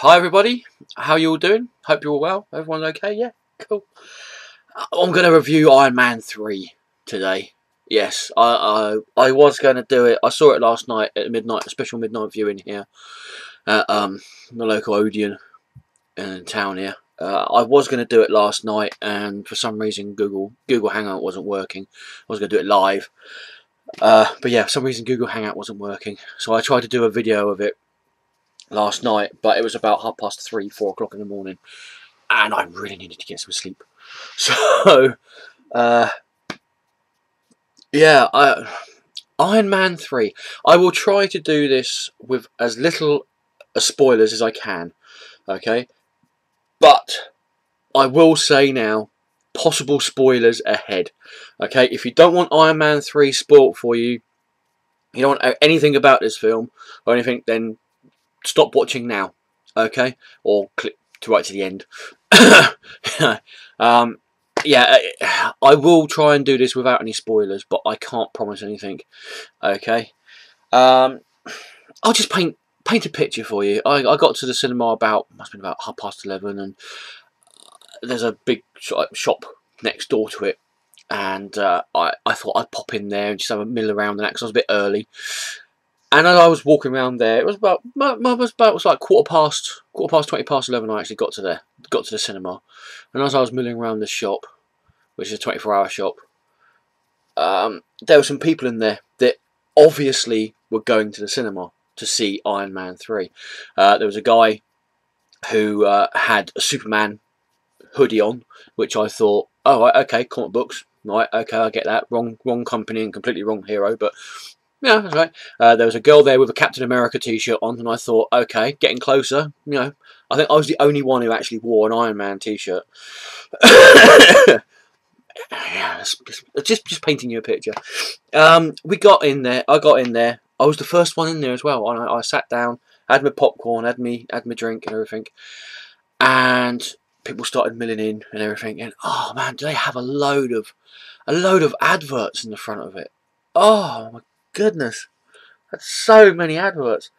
Hi everybody, how you all doing? Hope you're all well. Everyone's okay? Yeah, cool. I'm going to review Iron Man 3 today. Yes, I was going to do it. I saw it last night at midnight, a special midnight viewing here at the local Odeon in town here. I was going to do it last night, and for some reason Google Hangout wasn't working. I was going to do it live, but yeah, for some reason Google Hangout wasn't working. So I tried to do a video of it last night, but it was about 3:30, 4 o'clock in the morning, and I really needed to get some sleep. So, yeah, Iron Man 3. I will try to do this with as little spoilers as I can, okay? But I will say now, possible spoilers ahead, okay? If you don't want Iron Man 3 spoiled for you, you don't want anything about this film or anything, then stop watching now, okay? Or click to right to the end. Yeah, I will try and do this without any spoilers, but I can't promise anything, okay? I'll just paint a picture for you. I got to the cinema must have been about 11:30, and there's a big shop next door to it, and I thought I'd pop in there and just have a mill around and that, because I was a bit early. And as I was walking around there, it was like 11:20. I actually got to the cinema, and as I was milling around the shop, which is a 24-hour shop, there were some people in there that obviously were going to the cinema to see Iron Man 3. There was a guy who had a Superman hoodie on, which I thought, oh, okay, comic books, right, okay, I get that. Wrong company and completely wrong hero, but yeah, that's right. There was a girl there with a Captain America t-shirt on, and I thought, okay, getting closer. You know, I think I was the only one who actually wore an Iron Man t-shirt. Yeah, just painting you a picture. We got in there. I got in there. I was the first one in there as well. And I sat down, had my popcorn, had my drink and everything, and people started milling in and everything. And oh man, do they have a load of adverts in the front of it? Oh my goodness, that's so many adverts.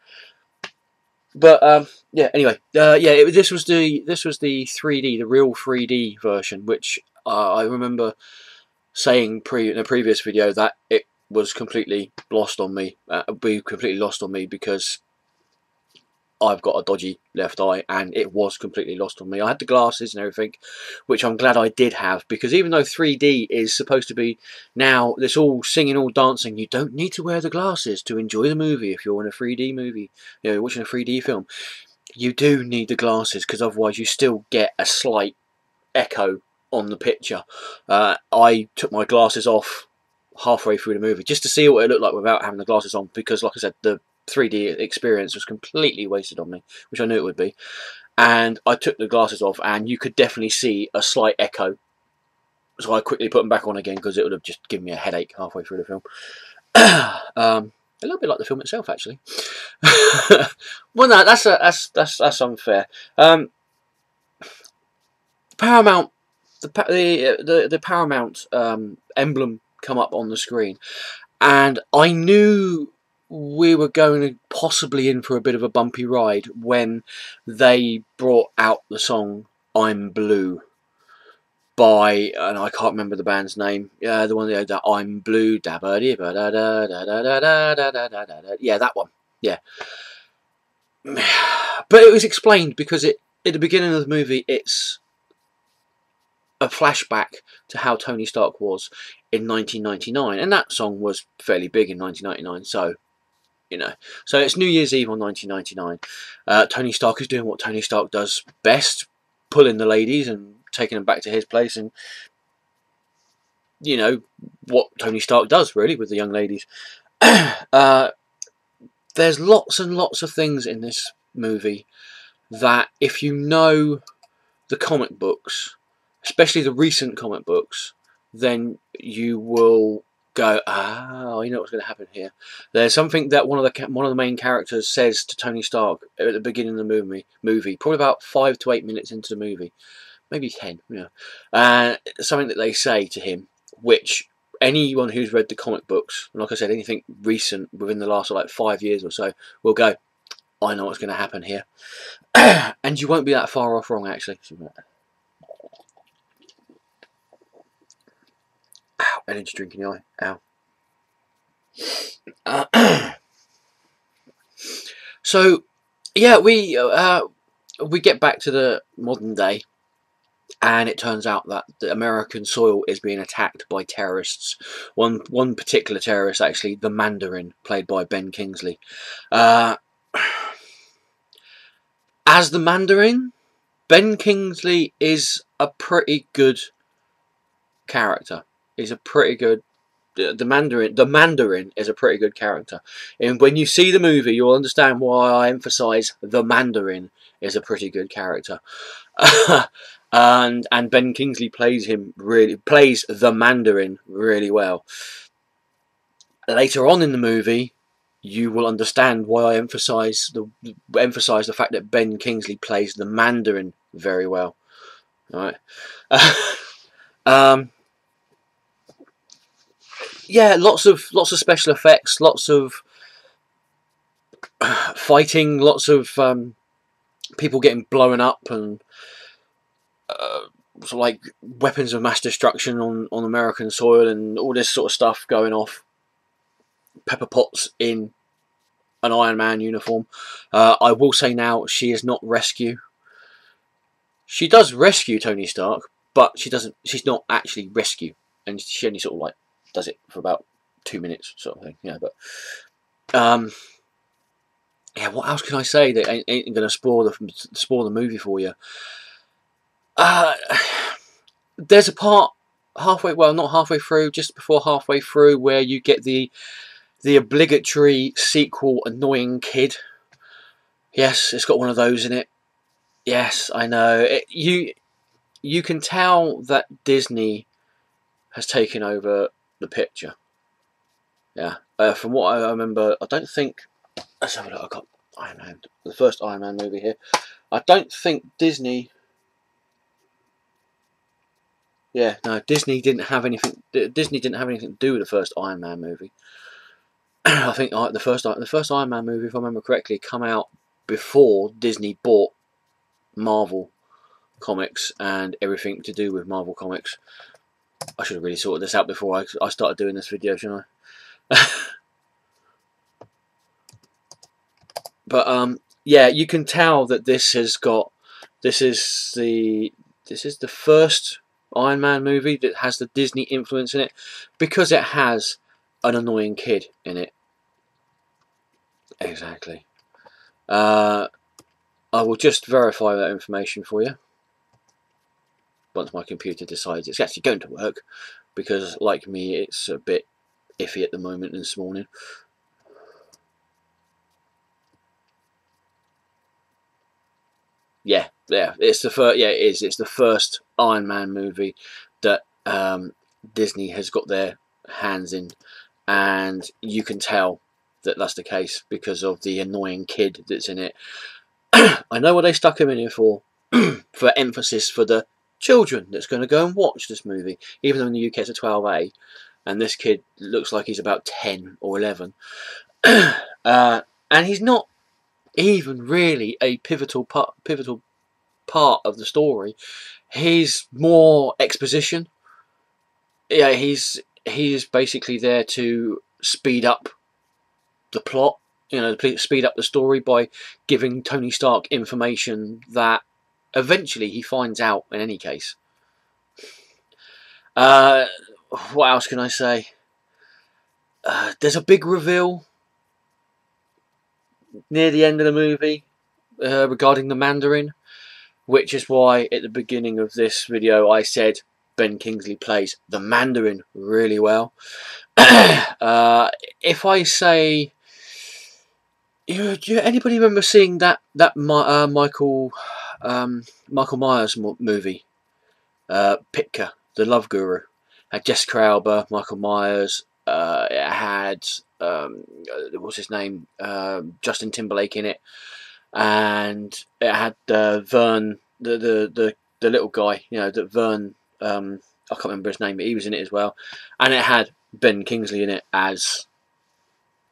But yeah, anyway, yeah, this was the 3D, the real 3D version, which I remember saying in a previous video that it was completely lost on me. Because I've got a dodgy left eye, and it was completely lost on me. I had the glasses and everything, which I'm glad I did have, because even though 3D is supposed to be now, it's all singing, all dancing, you don't need to wear the glasses to enjoy the movie. If you're in a 3D movie, you know, watching a 3D film, you do need the glasses, because otherwise you still get a slight echo on the picture. I took my glasses off halfway through the movie just to see what it looked like without having the glasses on, because like I said, the 3D experience was completely wasted on me, which I knew it would be. And I took the glasses off, and you could definitely see a slight echo, so I quickly put them back on again, because it would have just given me a headache halfway through the film. A little bit like the film itself, actually. Well, no, that's unfair. Paramount, the Paramount emblem come up on the screen, and I knew we were going to possibly in for a bit of a bumpy ride when they brought out the song "I'm Blue" by, and I can't remember the band's name. Yeah, the one that "I'm Blue." Yeah, that one. Yeah, but it was explained, because at the beginning of the movie, it's a flashback to how Tony Stark was in 1999, and that song was fairly big in 1999. So, you know, so it's New Year's Eve on 1999. Tony Stark is doing what Tony Stark does best, pulling the ladies and taking them back to his place, and you know what Tony Stark does really with the young ladies. There's lots and lots of things in this movie that, if you know the comic books, especially the recent comic books, then you will go, ah, I know what's going to happen here. There's something that one of the main characters says to Tony Stark at the beginning of the movie, probably about 5 to 8 minutes into the movie, maybe 10. You know, something that they say to him, which anyone who's read the comic books, and like I said, anything recent within the last like 5 years or so, will go, I know what's going to happen here. And you won't be that far off wrong, actually. Ow, energy drink in the eye. Ow. So, yeah, we get back to the modern day, and it turns out that the American soil is being attacked by terrorists. One particular terrorist, actually, the Mandarin, played by Ben Kingsley. As the Mandarin, Ben Kingsley is a pretty good character. He's a pretty good. The Mandarin is a pretty good character. And when you see the movie, you'll understand why I emphasise the Mandarin is a pretty good character. and Ben Kingsley plays the Mandarin really well. Later on in the movie, you will understand why I emphasise the fact that Ben Kingsley plays the Mandarin very well. All right. Yeah, lots of special effects, lots of fighting, lots of people getting blown up, and sort of like weapons of mass destruction on American soil, and all this sort of stuff going off. Pepper Potts in an Iron Man uniform. I will say now, she is not rescue. She does rescue Tony Stark, but she's not actually rescue, and she only sort of like does it for about 2 minutes, sort of thing. Yeah, but yeah, what else can I say that ain't going to spoil the movie for you? There's a part not halfway through, just before halfway through, where you get the obligatory sequel, Annoying Kid. Yes, it's got one of those in it. Yes, I know. You can tell that Disney has taken over the picture. Yeah, from what I remember, I don't think. Let's have a look. I got Iron Man, the first Iron Man movie here. I don't think Disney. Yeah, no, Disney didn't have anything. Disney didn't have anything to do with the first Iron Man movie. I think the first Iron Man movie, if I remember correctly, come out before Disney bought Marvel Comics and everything to do with Marvel Comics. I should have really sorted this out before I started doing this video, shouldn't I? But yeah, you can tell that this is the first Iron Man movie that has the Disney influence in it, because it has an annoying kid in it. Exactly. I will just verify that information for you once my computer decides it's actually going to work, because like me, it's a bit iffy at the moment this morning. Yeah, it's the first. Yeah, it is. It's the first Iron Man movie that Disney has got their hands in, and you can tell that that's the case because of the annoying kid that's in it. I know what they stuck him in here for, for emphasis for the children that's going to go and watch this movie, even though in the UK it's a 12A, and this kid looks like he's about 10 or 11, and he's not even really a pivotal part of the story. He's more exposition. Yeah, he's basically there to speed up the plot, you know, speed up the story by giving Tony Stark information that eventually he finds out in any case. What else can I say? There's a big reveal near the end of the movie regarding the Mandarin, which is why at the beginning of this video I said Ben Kingsley plays the Mandarin really well. If I say, do anybody remember seeing that Michael Myers movie, Pitka, the Love Guru? Had Jessica Alba, Michael Myers. It had what's his name, Justin Timberlake in it, and it had Vern, the little guy, you know, that Vern. I can't remember his name, but he was in it as well, and it had Ben Kingsley in it as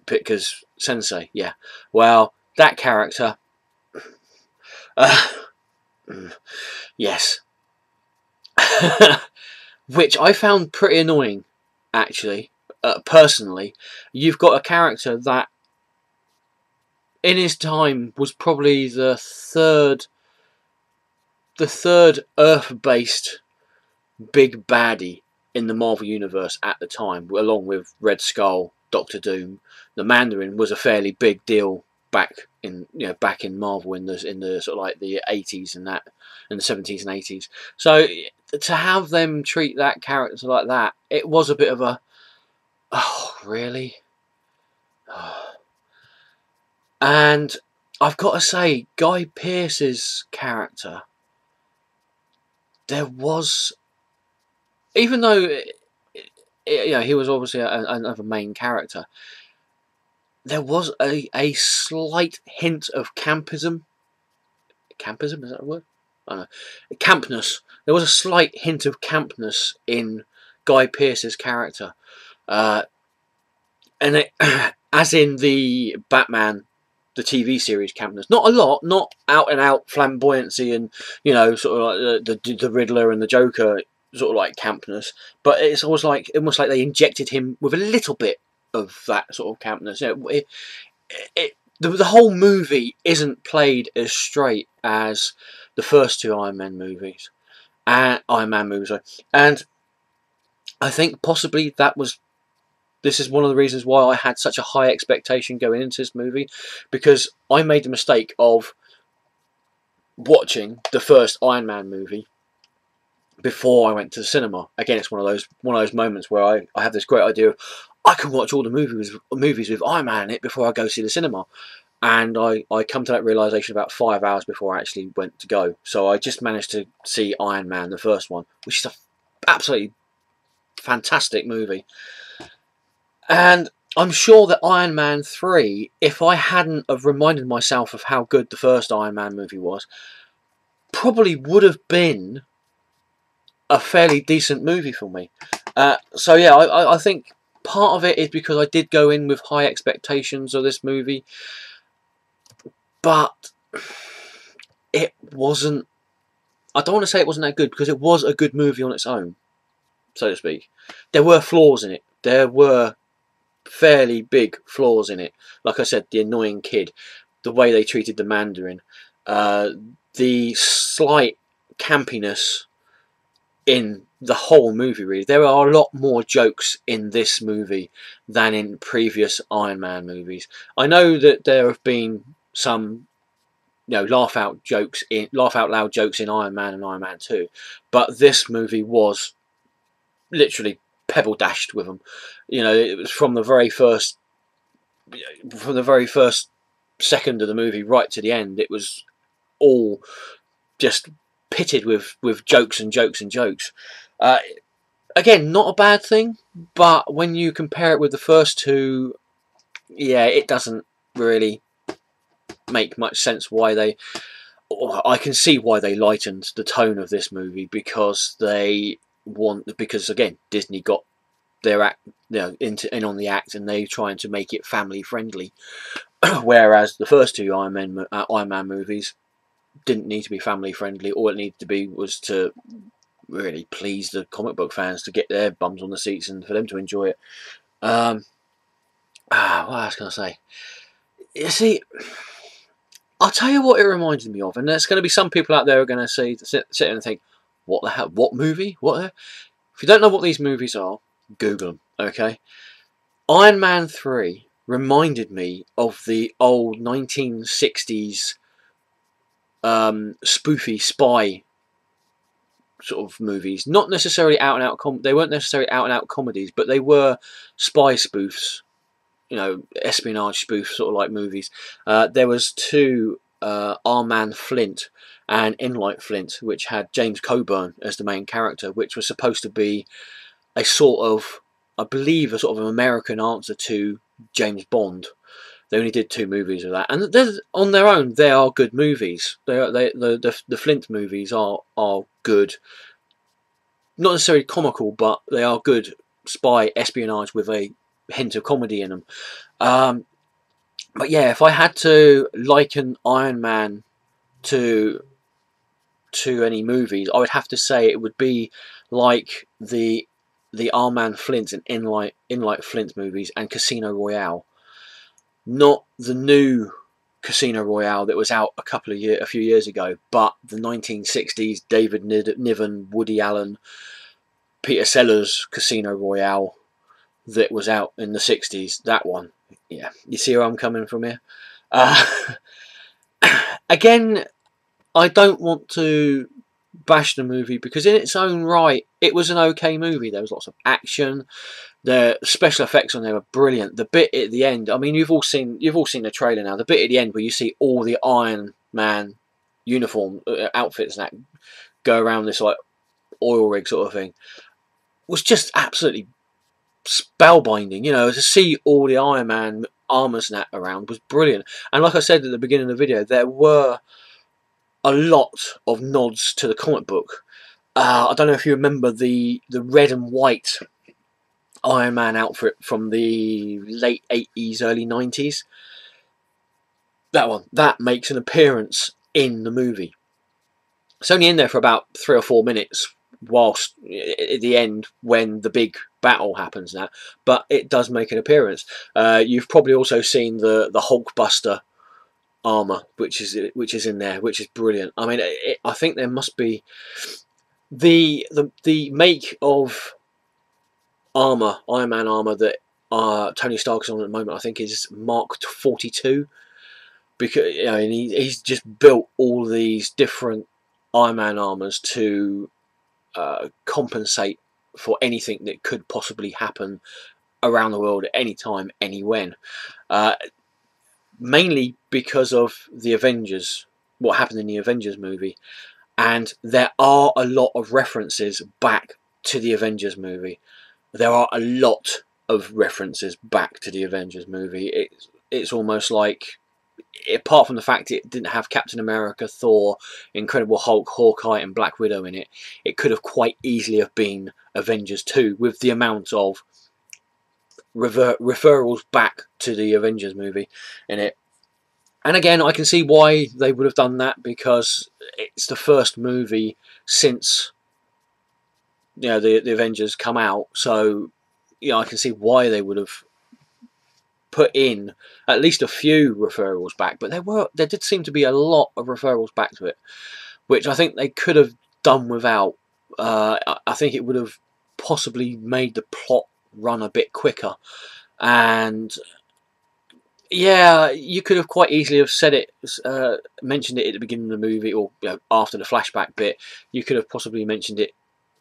Pitka's sensei. Yeah, well, that character, uh, yes, which I found pretty annoying, actually. Personally, you've got a character that, in his time, was probably the third Earth-based big baddie in the Marvel Universe at the time, along with Red Skull, Doctor Doom. The Mandarin was a fairly big deal back in Marvel in the sort of like the 80s and that, in the 70s and 80s. So to have them treat that character like that, it was a bit of a, oh really? And I've got to say, Guy Pearce's character, there was, even though he was obviously another main character, there was a slight hint of campism. Campism, is that a word? I don't know. Campness. There was a slight hint of campness in Guy Pearce's character, and it, as in the Batman, the TV series campness. Not a lot, not out and out flamboyancy and sort of like the Riddler and the Joker sort of like campness, but it's almost like they injected him with a little bit of that sort of campness. The whole movie isn't played as straight as the first two Iron Man movies, and I think possibly this is one of the reasons why I had such a high expectation going into this movie, because I made the mistake of watching the first Iron Man movie before I went to the cinema. Again, it's one of those moments where I have this great idea of, I can watch all the movies with Iron Man in it before I go see the cinema. And I come to that realisation about 5 hours before I actually went to go. So I just managed to see Iron Man, the first one, which is an absolutely fantastic movie. And I'm sure that Iron Man 3, if I hadn't have reminded myself of how good the first Iron Man movie was, probably would have been a fairly decent movie for me. So yeah, I think part of it is because I did go in with high expectations of this movie, but it wasn't, I don't want to say it wasn't that good, because it was a good movie on its own, so to speak. There were flaws in it. There were fairly big flaws in it. Like I said, the annoying kid, the way they treated the Mandarin, the slight campiness in the whole movie, really. There are a lot more jokes in this movie than in previous Iron Man movies. I know that there have been some laugh out loud jokes in Iron Man and Iron Man 2, but this movie was literally pebble dashed with them. It was from the very first second of the movie right to the end. It was all just pitted with jokes and jokes and jokes. Again, not a bad thing, but when you compare it with the first two, yeah, it doesn't really make much sense why they. I can see why they lightened the tone of this movie, because again, Disney got their act, in on the act, and they're trying to make it family friendly. Whereas the first two Iron Man movies didn't need to be family friendly. All it needed to be was to really please the comic book fans, to get their bums on the seats and for them to enjoy it. What else can I say? You see, I'll tell you what it reminded me of, and there's going to be some people out there who are going to sit there and think, what the hell? What movie? What? If you don't know what these movies are, Google them, okay? Iron Man 3 reminded me of the old 1960s spoofy spy sort of movies. Not necessarily out and out they weren't necessarily out and out comedies, but they were spy spoofs, espionage spoof sort of like movies. There was two, Our Man Flint and In Light Flint, which had James Coburn as the main character, which was supposed to be a sort of, I believe, a sort of an American answer to James Bond. They only did 2 movies of that, and on their own, they are good movies. The Flint movies are good, not necessarily comical, but they are good spy espionage with a hint of comedy in them. But yeah, if I had to liken Iron Man to any movies, I would have to say it would be like the Armand Flint and In Light Flint movies and Casino Royale, not the new Casino Royale that was out a few years ago, but the 1960s David Niven, Woody Allen, Peter Sellers Casino Royale that was out in the 60s. That one, yeah, you see where I'm coming from here. Uh, Again, I don't want to bash the movie because in its own right it was an okay movie. There was lots of action, the special effects on there were brilliant. The bit at the end, I mean, you've all seen the trailer now. The bit at the end where you see all the Iron Man uniform outfits and that go around this like oil rig sort of thing was just absolutely spellbinding. You know, to see all the Iron Man armors and that around was brilliant. And like I said at the beginning of the video, there were a lot of nods to the comic book. I don't know if you remember the red and white Iron Man outfit from the late 80s, early 90s. That one, that makes an appearance in the movie. It's only in there for about 3 or 4 minutes, whilst at the end when the big battle happens now, but it does make an appearance. You've probably also seen the Hulkbuster armor, which is in there, which is brilliant. I mean, I think there must be the make of armor, Iron Man armor that Tony Stark is on at the moment. I think is Mark 42, because you know, and he's just built all these different Iron Man armors to compensate for anything that could possibly happen around the world at any time, any when. Mainly because of the Avengers, what happened in the Avengers movie, and there are a lot of references back to the Avengers movie. There are a lot of references back to the Avengers movie. It's almost like, apart from the fact it didn't have Captain America, Thor, Incredible Hulk, Hawkeye and Black Widow in it, it could have quite easily have been Avengers 2 with the amount of referrals back to the Avengers movie in it. And again, I can see why they would have done that, because it's the first movie since, you know, the Avengers come out. So, you know, I can see why they would have put in at least a few referrals back. But there did seem to be a lot of referrals back to it, which I think they could have done without. I think it would have possibly made the plot run a bit quicker. And yeah, you could have quite easily have said it, mentioned it at the beginning of the movie, or you know, after the flashback bit. You could have possibly mentioned it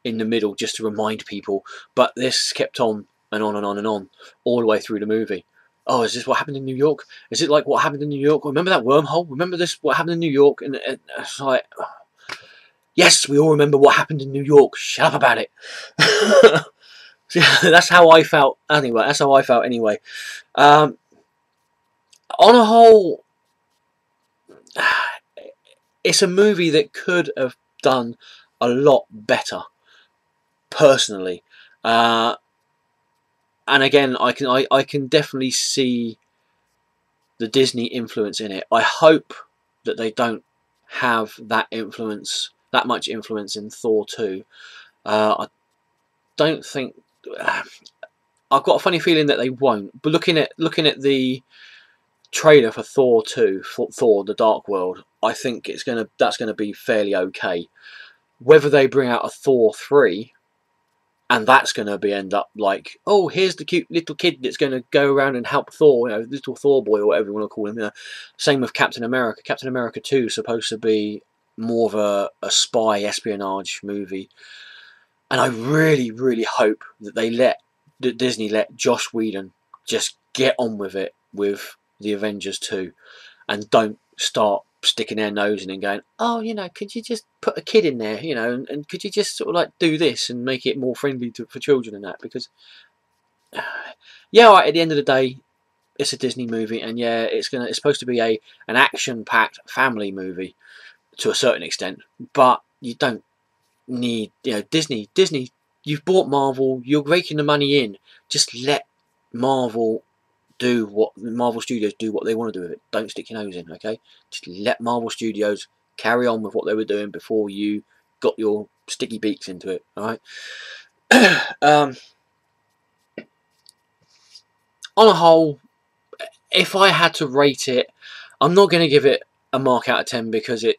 in the middle just to remind people. But this kept on and on and on and on all the way through the movie. Oh, is this what happened in New York? Is it like what happened in New York? Remember that wormhole? Remember this? What happened in New York? And it's like, yes, we all remember what happened in New York. Shut up about it. That's how I felt. Anyway, that's how I felt. Anyway, on a whole, it's a movie that could have done a lot better, personally. And again, I can definitely see the Disney influence in it. I hope that they don't have that much influence in Thor 2. I don't think. I've got a funny feeling that they won't. But looking at the trailer for Thor 2, Thor: The Dark World, I think that's gonna be fairly okay. Whether they bring out a Thor 3, and that's going to end up like, oh, here's the cute little kid that's going to go around and help Thor, you know, little Thor boy or whatever you want to call him. You know. Same with Captain America. Captain America 2 is supposed to be more of a spy espionage movie, and I really, really hope that Disney let Joss Whedon just get on with it with the Avengers 2, and don't start sticking their nose in and going, oh, you know, could you just put a kid in there, you know, and could you just sort of like do this and make it more friendly for children and that? Because, yeah, right, at the end of the day, it's a Disney movie, and yeah, it's supposed to be an action-packed family movie to a certain extent, but you don't need, you know, Disney. You've bought Marvel, you're raking the money in. Just let Marvel do what Marvel Studios do what they want to do with it. Don't stick your nose in, okay? Just let Marvel Studios carry on with what they were doing before you got your sticky beaks into it, alright? On a whole, if I had to rate it, I'm not going to give it a mark out of 10 because it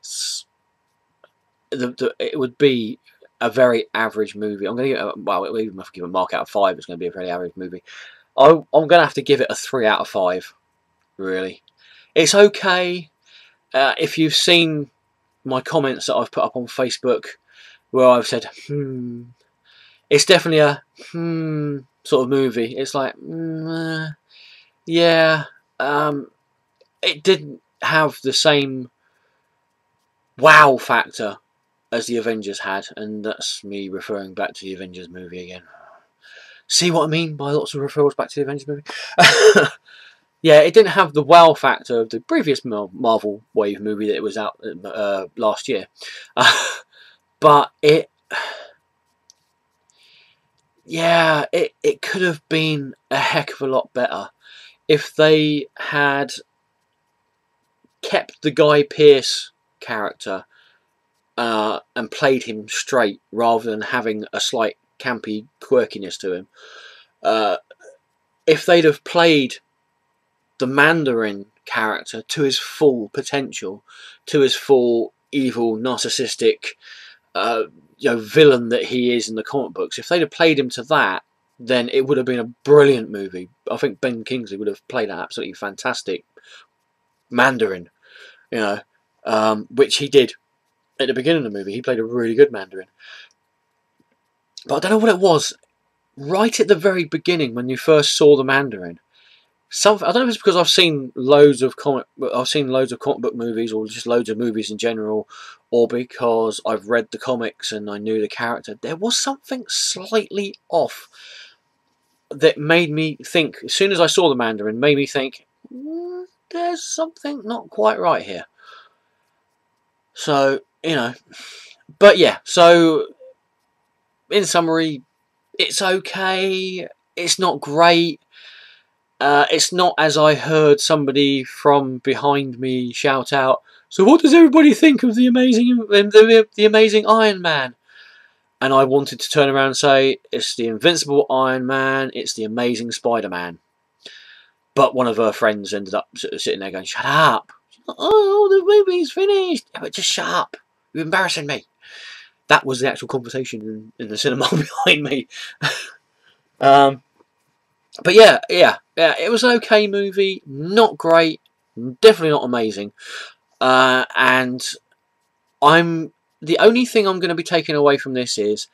would be a very average movie. I'm going to give it, well, even if I give it a mark out of 5, it's going to be a very average movie. I'm going to have to give it a 3 out of 5, really. It's okay. If you've seen my comments that I've put up on Facebook where I've said, it's definitely a sort of movie. It's like, yeah, it didn't have the same wow factor as the Avengers had, and that's me referring back to the Avengers movie again. See what I mean by lots of referrals back to the Avengers movie? Yeah, it didn't have the wow factor of the previous Marvel Wave movie that it was out last year. But it could have been a heck of a lot better if they had kept the Guy Pearce character and played him straight rather than having a slight campy quirkiness to him. If they'd have played the Mandarin character to his full potential, to his full evil, narcissistic, villain that he is in the comic books, if they'd have played him to that, then it would have been a brilliant movie. I think Ben Kingsley would have played an absolutely fantastic Mandarin, which he did at the beginning of the movie. He played a really good Mandarin. But I don't know what it was. Right at the very beginning, when you first saw the Mandarin, I don't know if it's because I've seen loads of comic book movies, or just loads of movies in general, or because I've read the comics and I knew the character. There was something slightly off that made me think. As soon as I saw the Mandarin, made me think, there's something not quite right here. So but yeah. So in summary, it's okay. It's not great. It's not, as I heard somebody from behind me shout out, so what does everybody think of the amazing Iron Man? And I wanted to turn around and say, it's the Invincible Iron Man, it's the Amazing Spider-Man. But one of her friends ended up sitting there going, shut up. Oh, the movie's finished. Yeah, but just shut up. You're embarrassing me. That was the actual conversation in the cinema behind me. But yeah, it was an okay movie. Not great, definitely not amazing. And the only thing I'm going to be taking away from this is,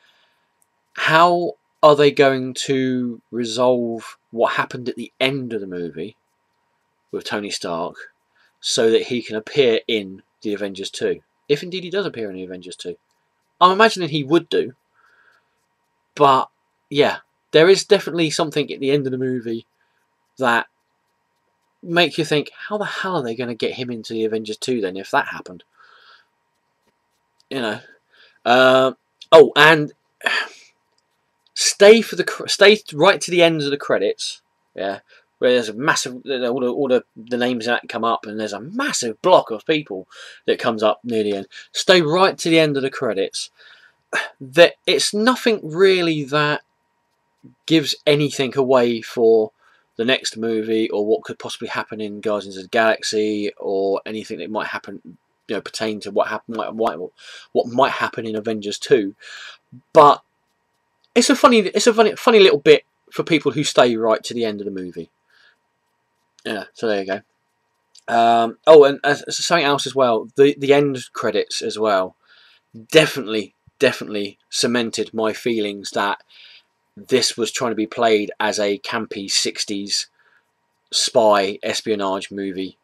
how are they going to resolve what happened at the end of the movie with Tony Stark, so that he can appear in the Avengers 2? If indeed he does appear in the Avengers 2. I'm imagining he would do. But yeah, there is definitely something at the end of the movie that make you think, how the hell are they going to get him into the Avengers 2 then, if that happened? Oh, and stay right to the ends of the credits. Yeah, where there's a massive, all the names that come up, and there's a massive block of people that comes up near the end. Stay right to the end of the credits. That it's nothing really that gives anything away for the next movie, or what could possibly happen in Guardians of the Galaxy, or anything that might happen, pertain to what might happen in Avengers 2. But it's a funny little bit for people who stay right to the end of the movie. Yeah, so there you go. Oh, and something else as well. The end credits as well definitely cemented my feelings that this was trying to be played as a campy 60s spy espionage movie.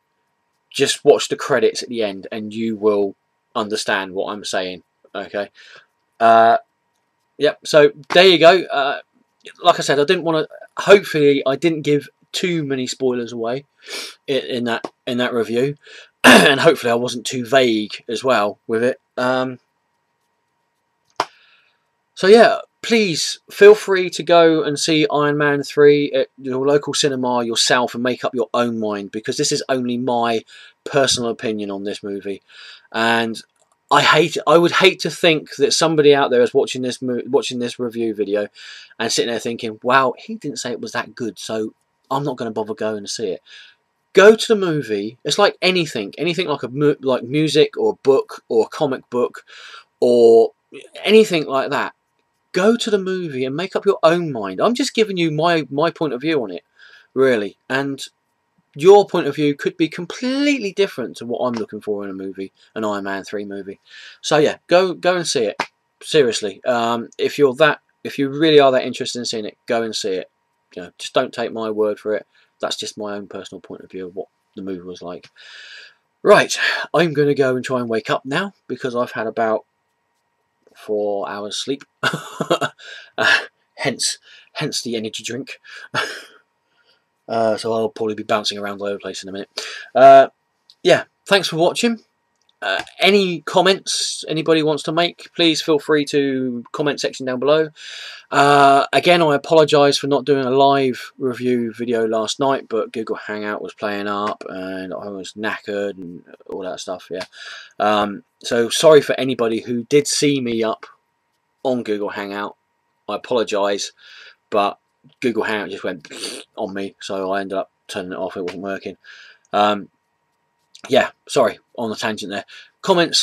Just watch the credits at the end and you will understand what I'm saying. Okay. Yep. So there you go. Like I said, I didn't want to. Hopefully, I didn't give too many spoilers away in that review, and hopefully, I wasn't too vague as well with it. So yeah, please feel free to go and see Iron Man 3 at your local cinema yourself and make up your own mind, because this is only my personal opinion on this movie. And I would hate to think that somebody out there is watching this review video and sitting there thinking, wow, he didn't say it was that good, so I'm not going to bother going to see it. Go to the movie. It's like anything like music or a book or a comic book or anything like that. Go to the movie and make up your own mind. I'm just giving you my point of view on it, really. And your point of view could be completely different to what I'm looking for in a movie, an Iron Man 3 movie. So yeah, go and see it. Seriously, if you really are that interested in seeing it, go and see it. You know, just don't take my word for it. That's just my own personal point of view of what the movie was like. Right, I'm going to go and try and wake up now because I've had about 4 hours sleep. Hence the energy drink. So I'll probably be bouncing around all over the place in a minute. Yeah, thanks for watching. Any comments anybody wants to make, please feel free to comment section down below. Again, I apologise for not doing a live review video last night, but Google Hangout was playing up and I was knackered and all that stuff. Yeah. So sorry for anybody who did see me up on Google Hangout. I apologise, but Google Hangout just went on me, so I ended up turning it off. It wasn't working. Yeah, sorry, on the tangent there. Comment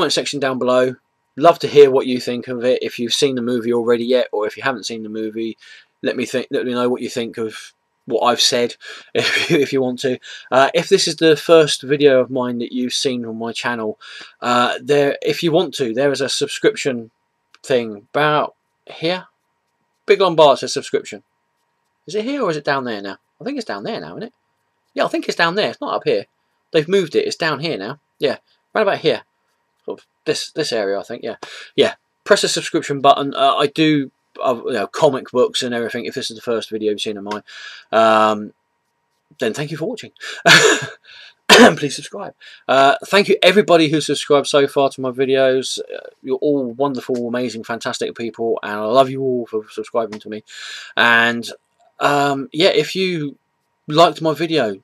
section down below. Love to hear what you think of it. If you've seen the movie already yet, or if you haven't seen the movie, let me know what you think of what I've said, if you want to. If this is the first video of mine that you've seen on my channel, if you want to, there is a subscription thing about here. Big long bar says subscription. Is it here or is it down there now? I think it's down there now, isn't it? Yeah, I think it's down there. It's not up here. They've moved it. It's down here now. Yeah, right about here. Sort of this area, I think. Yeah, yeah. Press the subscription button. I do comic books and everything. If this is the first video you've seen of mine, then thank you for watching. Please subscribe. Thank you everybody who subscribed so far to my videos. You're all wonderful, amazing, fantastic people, and I love you all for subscribing to me. And yeah, if you liked my video,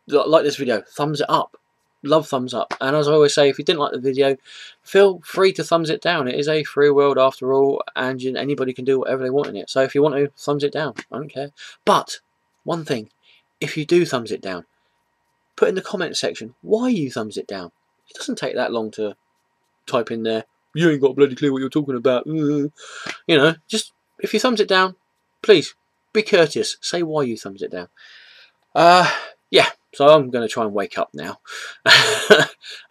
like this video, thumbs it up. Love thumbs up. And as I always say, if you didn't like the video, feel free to thumbs it down. It is a free world after all, and anybody can do whatever they want in it. So if you want to, thumbs it down. I don't care. But one thing, if you do thumbs it down, put in the comment section why you thumbs it down. It doesn't take that long to type in there. You ain't got a bloody clue what you're talking about. You know, just if you thumbs it down, please be courteous. Say why you thumbs it down. Yeah, so I'm going to try and wake up now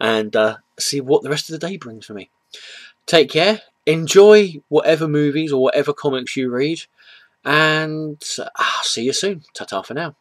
and see what the rest of the day brings for me. Take care. Enjoy whatever movies or whatever comics you read. And I'll see you soon. Ta-ta for now.